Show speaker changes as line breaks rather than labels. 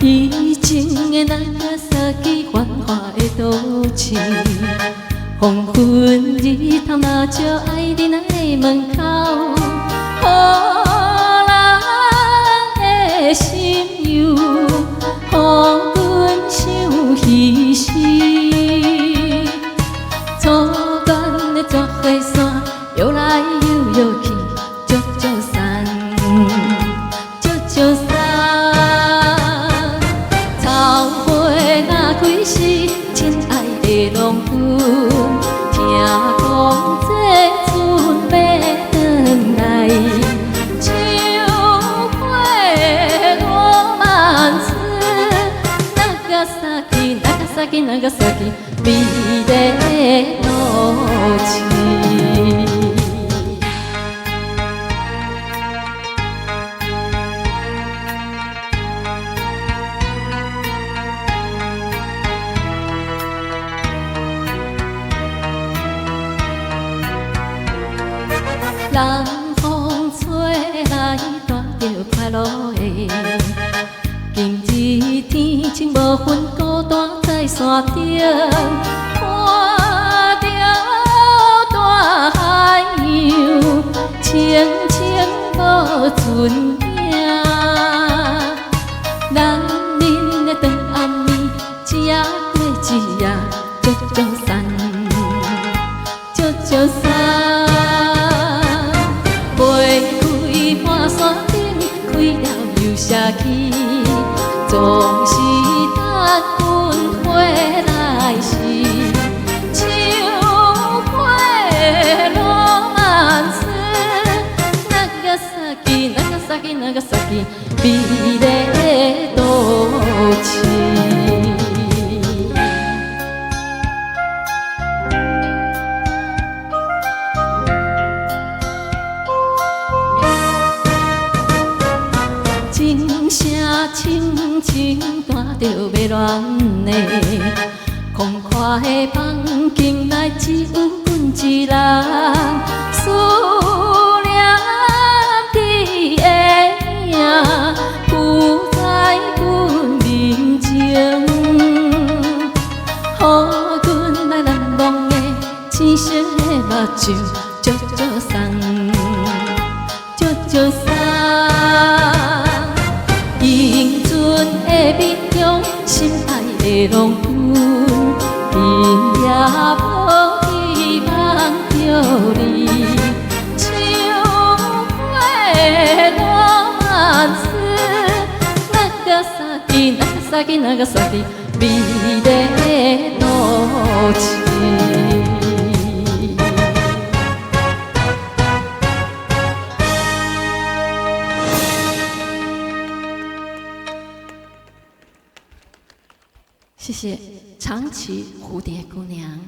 以前的那个沙基繁华的都市，黄昏日头若照爱恁的门口，予人的心忧，予阮想稀释。草原的绝花山，摇来摇摇去，招招散，招招散。草花若开时，亲爱的农夫，听讲这春要转来。秋花落满枝，Nagasaki，美丽都市。冷风吹来，带着快乐的。今日天晴无云，孤单在山顶，看着大海洋，清清无船影。咱恁的长暗暝，一夜过一夜，招招散，招招散。飞开花山顶，开了又下去。总是等阮回来时，秋花落满枝。Nagasaki，美丽都市。琴声轻轻弹着要乱的，空旷的房间内只有阮一人，思念你的影浮在阮面前，予阮来难忘的青涩的目睭，招招送，招招送。迎春的面容，心爱的农夫，伊也无希望着你。秋花落满枝，Nagasaki，美丽都市。谢谢，长崎蝴蝶姑娘。